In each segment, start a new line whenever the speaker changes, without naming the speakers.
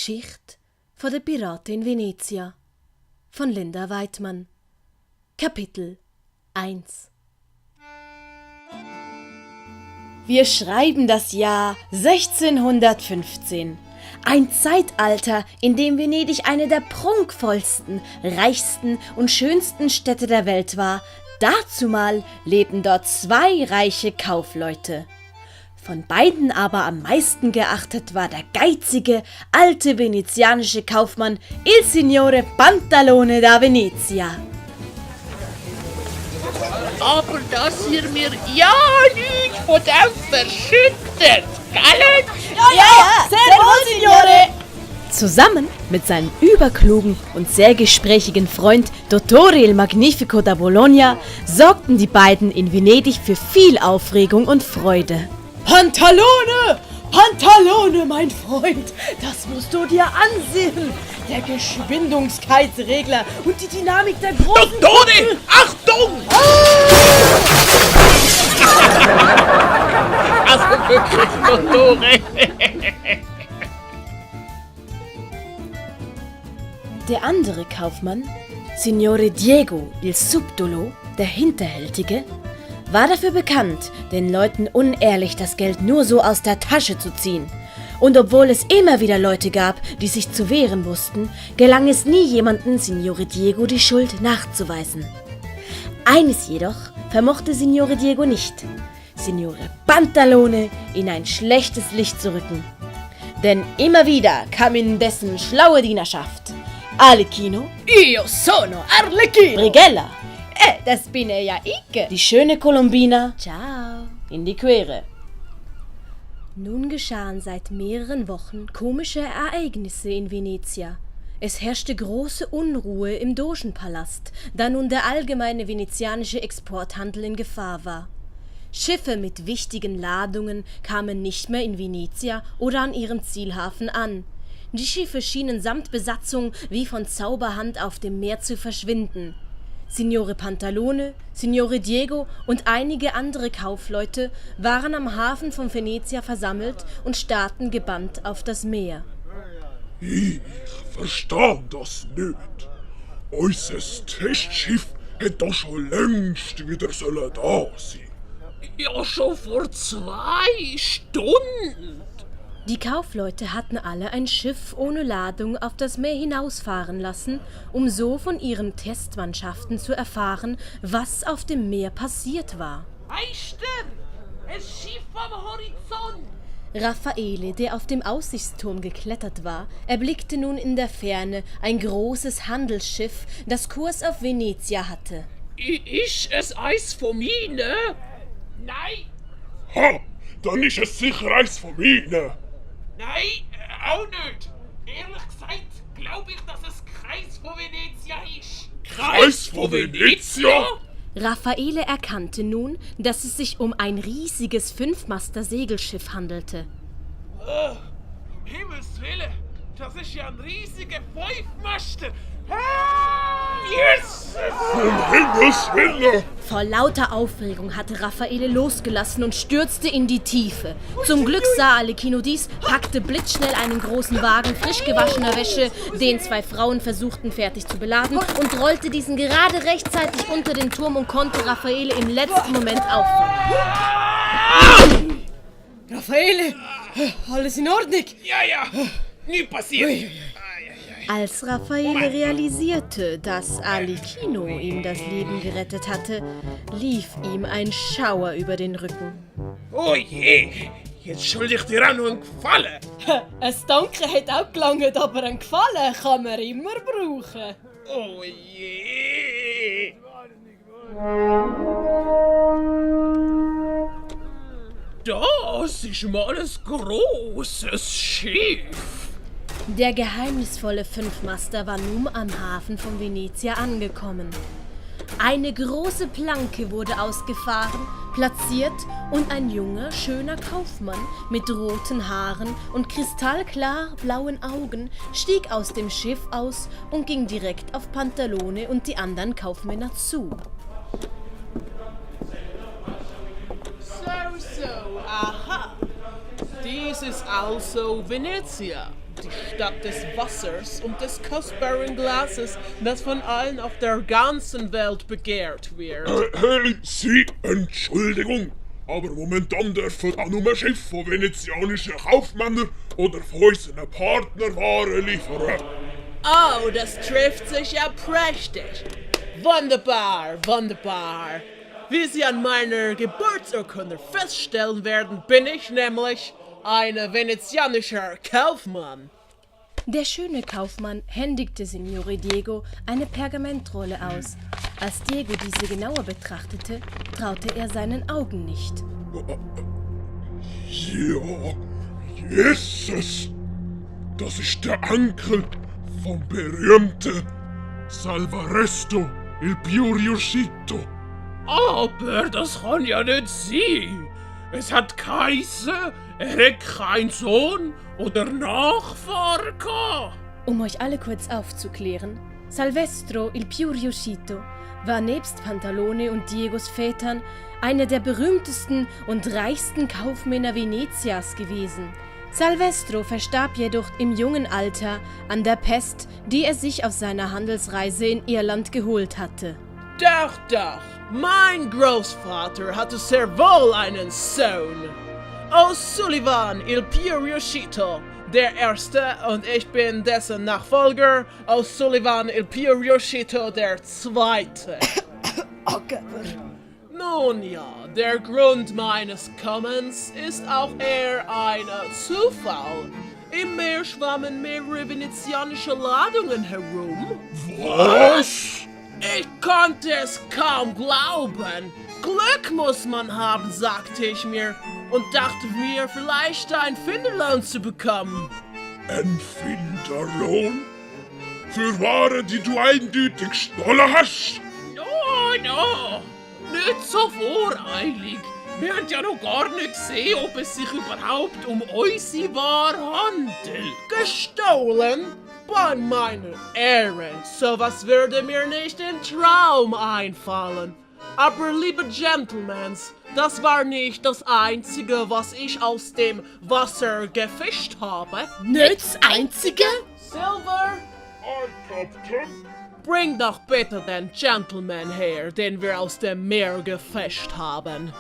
Geschichte von den Piraten in Venezia von Linda Weidmann. Kapitel 1. Wir schreiben das Jahr 1615. Ein Zeitalter, in dem Venedig eine der prunkvollsten, reichsten und schönsten Städte der Welt war. Dazumal lebten dort zwei reiche Kaufleute. Von beiden aber am meisten geachtet war der geizige, alte venezianische Kaufmann Il Signore Pantalone da Venezia.
Aber dass ihr mir ja nicht von dem verschüttet, gell?
Ja, sehr wohl, Signore! Zusammen mit seinem überklugen und sehr gesprächigen Freund Dottore il Magnifico da Bologna sorgten die beiden in Venedig für viel Aufregung und Freude. Pantalone! Pantalone, mein Freund! Das musst du dir ansehen! Der Geschwindigkeitsregler und die Dynamik der großen...
Dottore! Achtung! Also wirklich, Dottore!
Der andere Kaufmann, Signore Diego il Subdolo, der Hinterhältige, war dafür bekannt, den Leuten unehrlich das Geld nur so aus der Tasche zu ziehen. Und obwohl es immer wieder Leute gab, die sich zu wehren wussten, gelang es nie jemandem, Signore Diego die Schuld nachzuweisen. Eines jedoch vermochte Signore Diego nicht, Signore Pantalone in ein schlechtes Licht zu rücken. Denn immer wieder kam in dessen schlaue Dienerschaft Arlecchino,
Io sono Arlecchino!
Brighella,
Das bin ja ich!
die schöne Colombina,
Ciao!
in die Quere.
Nun geschahen seit mehreren Wochen komische Ereignisse in Venezia. Es herrschte große Unruhe im Dogenpalast, da nun der allgemeine venezianische Exporthandel in Gefahr war. Schiffe mit wichtigen Ladungen kamen nicht mehr in Venezia oder an ihrem Zielhafen an. Die Schiffe schienen samt Besatzung wie von Zauberhand auf dem Meer zu verschwinden. Signore Pantalone, Signore Diego und einige andere Kaufleute waren am Hafen von Venezia versammelt und starrten gebannt auf das Meer.
Ich verstehe das nicht. Unser Testschiff hätte doch schon längst wieder da sein.
Ja, schon vor 2 Stunden!
Die Kaufleute hatten alle ein Schiff ohne Ladung auf das Meer hinausfahren lassen, um so von ihren Testmannschaften zu erfahren, was auf dem Meer passiert war.
Meister! Ein Schiff am Horizont!
Raffaele, der auf dem Aussichtsturm geklettert war, erblickte nun in der Ferne ein großes Handelsschiff, das Kurs auf Venezia hatte.
Ist es eins von meinen? Nein!
Ha! Dann ist es sicher eins von ihnen.
Nein, auch nicht! Ehrlich gesagt glaube ich, dass es Kreis von Venezia ist.
Kreis von Venezia?
Raffaele erkannte nun, dass es sich um ein riesiges 5-Master-Segelschiff handelte.
Um Himmels Willen, das ist ja ein riesiger 5-Master. Yes!
Um Himmels Willen!
Vor lauter Aufregung hatte Raffaele losgelassen und stürzte in die Tiefe. Zum Glück sah Arlecchino dies, packte blitzschnell einen großen Wagen frisch gewaschener Wäsche, den 2 Frauen versuchten fertig zu beladen, und rollte diesen gerade rechtzeitig unter den Turm und konnte Raffaele im letzten Moment auffangen.
Raffaele! Alles in Ordnung?
Ja, nie passiert.
Als Raffaele realisierte, dass Arlecchino ihm das Leben gerettet hatte, lief ihm ein Schauer über den Rücken.
Oh je, jetzt schulde ich dir auch noch einen Gefallen.
Ein Danke hat auch gelangt, aber ein Gefallen kann man immer brauchen.
Oh je. Das ist mal ein großes Schiff.
Der geheimnisvolle 5-Master war nun am Hafen von Venezia angekommen. Eine große Planke wurde ausgefahren, platziert und ein junger, schöner Kaufmann mit roten Haaren und kristallklar blauen Augen stieg aus dem Schiff aus und ging direkt auf Pantalone und die anderen Kaufmänner zu.
So, aha. Dies ist also Venezia, die Stadt des Wassers und des kostbaren Glases, das von allen auf der ganzen Welt begehrt wird.
Sie, Entschuldigung, aber momentan dürfen auch nur Schiffe von venezianischen Kaufmännern oder von unseren Partnern Waren liefern.
Oh, das trifft sich ja prächtig. Wunderbar, wunderbar. Wie Sie an meiner Geburtsurkunde feststellen werden, bin ich nämlich ein venezianischer Kaufmann.
Der schöne Kaufmann händigte Signore Diego eine Pergamentrolle aus. Als Diego diese genauer betrachtete, traute er seinen Augen nicht.
Ja, Jesus! Das ist der Enkel vom berühmten Salvaresto il più riuscito.
Aber das kann ja nicht sein. Es hat geheißen, er hat keinen Sohn oder Nachfahren gehabt.
Um euch alle kurz aufzuklären, Salvestro il più riuscito war nebst Pantalone und Diegos Vätern einer der berühmtesten und reichsten Kaufmänner Venezias gewesen. Salvestro verstarb jedoch im jungen Alter an der Pest, die er sich auf seiner Handelsreise in Irland geholt hatte.
Doch, mein Großvater hatte sehr wohl einen Sohn. O'Sullivan il più riuscito, der Erste, und ich bin dessen Nachfolger, O'Sullivan il più riuscito, der Zweite. Nun ja, der Grund meines Kommens ist auch eher ein Zufall. Im Meer schwammen mehrere venezianische Ladungen herum.
Was?
Ich konnte es kaum glauben. Glück muss man haben, sagte ich mir, und dachte mir, vielleicht ein Finderlohn zu bekommen.
Ein Finderlohn? Für Waren, die du eindeutig gestohlen hast?
No, nicht so voreilig. Wir haben ja noch gar nicht gesehen, ob es sich überhaupt um unsere Ware handelt.
Gestohlen? Bei meiner Ehren, sowas würde mir nicht im Traum einfallen. Aber liebe Gentlemans, das war nicht das Einzige, was ich aus dem Wasser gefischt habe.
Nicht das Einzige?
Silver,
Captain.
bring doch bitte den Gentleman her, den wir aus dem Meer gefischt haben.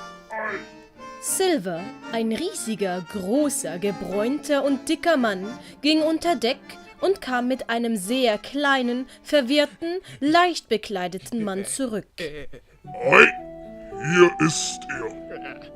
Silver, ein riesiger, großer, gebräunter und dicker Mann, ging unter Deck und kam mit einem sehr kleinen, verwirrten, leicht bekleideten Mann zurück.
Ei, hier ist er.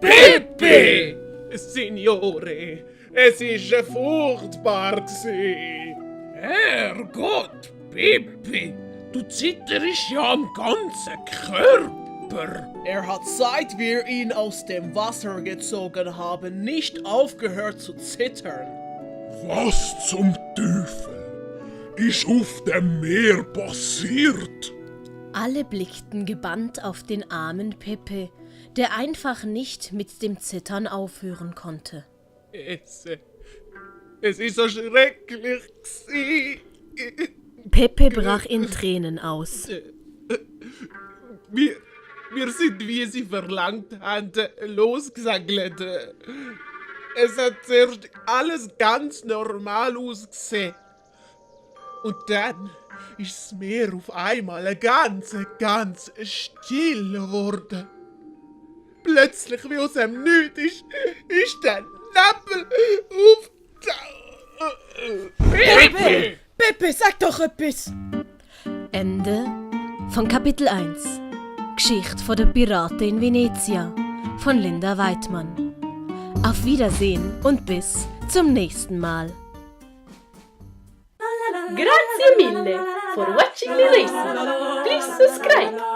Pepe!
Signore, es ist furchtbar gewesen.
Herrgott, Pepe, du zitterst ja am ganzen Körper.
Er hat, seit wir ihn aus dem Wasser gezogen haben, nicht aufgehört zu zittern.
Was zum Teufel ist auf dem Meer passiert?
Alle blickten gebannt auf den armen Pepe, der einfach nicht mit dem Zittern aufhören konnte.
Es ist so schrecklich gewesen.
Pepe brach in Tränen aus.
Wir sind, wie Sie verlangt hatten, losgesegelt. Es hat zuerst alles ganz normal ausgesehen. Und dann ist das Meer auf einmal ganz still geworden. Plötzlich, wie aus dem Nichts, ist der Nebel
Pepe!
Pepe, sag doch etwas!
Ende von Kapitel 1. Geschichte von der Piraten in Venezia von Linda Weidmann. Auf Wiedersehen und bis zum nächsten Mal.
Grazie mille for watching the lesson. Please subscribe.